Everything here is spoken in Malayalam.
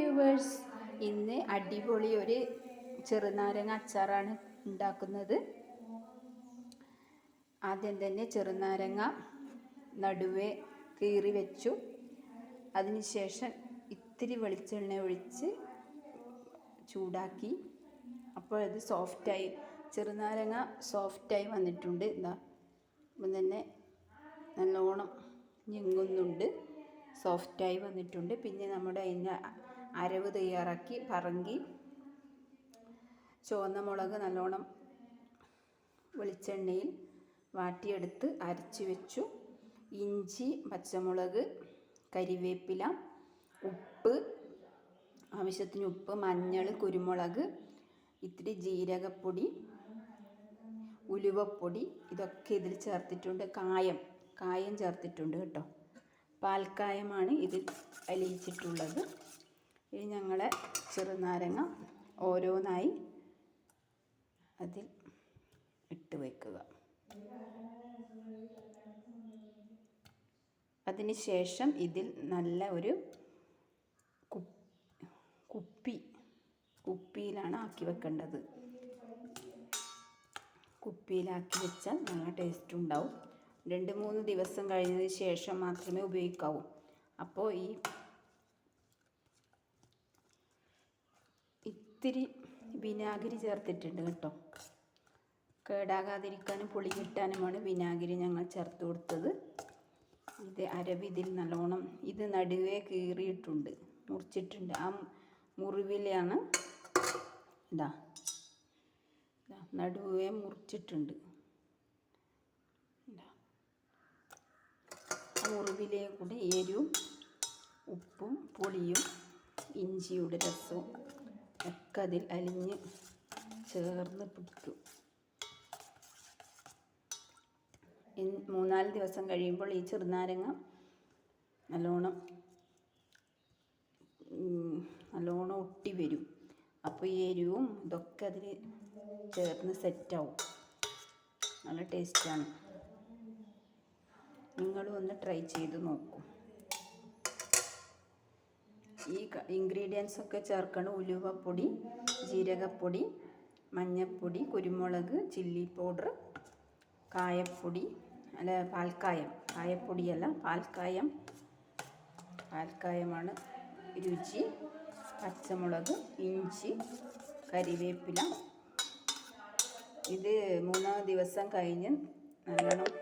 വ്യൂവേഴ്സ്, ഇന്ന് അടിപൊളി ഒരു ചെറുനാരങ്ങ അച്ചാറാണ് ഉണ്ടാക്കുന്നത്. ആദ്യം തന്നെ ചെറുനാരങ്ങ നടുവേ കീറി വെച്ചു. അതിനുശേഷം ഇത്തിരി വെളിച്ചെണ്ണ ഒഴിച്ച് ചൂടാക്കി. അപ്പോൾ അത് സോഫ്റ്റായി, ചെറുനാരങ്ങ സോഫ്റ്റായി വന്നിട്ടുണ്ട്. ഇപ്പം തന്നെ നല്ലോണം ഞെങ്ങുന്നുണ്ട്, സോഫ്റ്റായി വന്നിട്ടുണ്ട്. പിന്നെ നമ്മുടെ അതിൻ്റെ അരവ് തയ്യാറാക്കി പറങ്കി ചുവന്ന മുളക് നല്ലോണം വെളിച്ചെണ്ണയിൽ വാട്ടിയെടുത്ത് അരച്ച് വെച്ചു. ഇഞ്ചി, പച്ചമുളക്, കരിവേപ്പില, ഉപ്പ്, ആവശ്യത്തിന് ഉപ്പ്, മഞ്ഞൾ, കുരുമുളക്, ഇത്തിരി ജീരകപ്പൊടി, ഉലുവപ്പൊടി, ഇതൊക്കെ ഇതിൽ ചേർത്തിട്ടുണ്ട്. കായം ചേർത്തിട്ടുണ്ട് കേട്ടോ. പാൽക്കായമാണ് ഇതിൽ അലിയിച്ചിട്ടുള്ളത്. ഇനി ഞങ്ങളെ ചെറുനാരങ്ങ ഓരോന്നായി അതിൽ ഇട്ട് വയ്ക്കുക. അതിനുശേഷം ഇതിൽ നല്ല ഒരു കുപ്പിയിലാണ് ആക്കി വെക്കേണ്ടത്. കുപ്പിയിലാക്കി വെച്ചാൽ നല്ല ടേസ്റ്റ് ഉണ്ടാവും. 2-3 ദിവസം കഴിഞ്ഞതിന് ശേഷം മാത്രമേ ഉപയോഗിക്കാവൂ. അപ്പോൾ ഇത്തിരി വിനാഗിരി ചേർത്തിട്ടുണ്ട് കേട്ടോ. കേടാകാതിരിക്കാനും പുളി കിട്ടാനുമാണ് വിനാഗിരി ഞങ്ങൾ ചേർത്ത് കൊടുത്തത്. ഇത് അരവ് ഇതിൽ നല്ലോണം, ഇത് നടുവേ കീറിയിട്ടുണ്ട്, മുറിച്ചിട്ടുണ്ട്. ആ മുറിവിലാണ് നടുവേ മുറിച്ചിട്ടുണ്ട്. മുറിവിലേ കൂടെ എരിവും ഉപ്പും പുളിയും ഇഞ്ചിയുടെ രസവും ഒക്കെ അതിൽ അലിഞ്ഞ് ചേർന്ന് പിടിക്കും. 3-4 ദിവസം കഴിയുമ്പോൾ ഈ ചെറുനാരങ്ങ നല്ലോണം ഒട്ടി വരും. അപ്പോൾ ഈ എരിവും ഇതൊക്കെ അതിൽ ചേർന്ന് സെറ്റാവും. നല്ല ടേസ്റ്റാണ്. നിങ്ങളും ഒന്ന് ട്രൈ ചെയ്ത് നോക്കൂ. ഈ ഇൻഗ്രീഡിയൻസ് ഒക്കെ ചേർക്കണം: ഉലുവപ്പൊടി, ജീരകപ്പൊടി, മഞ്ഞൾപ്പൊടി, കുരുമുളക്, ചില്ലി പൗഡർ, കായപ്പൊടി, കായപ്പൊടിയല്ല, പാൽക്കായമാണ് രുചി, പച്ചമുളക്, ഇഞ്ചി, കരിവേപ്പില. ഇത് 3 ദിവസം കഴിഞ്ഞ് നല്ലോണം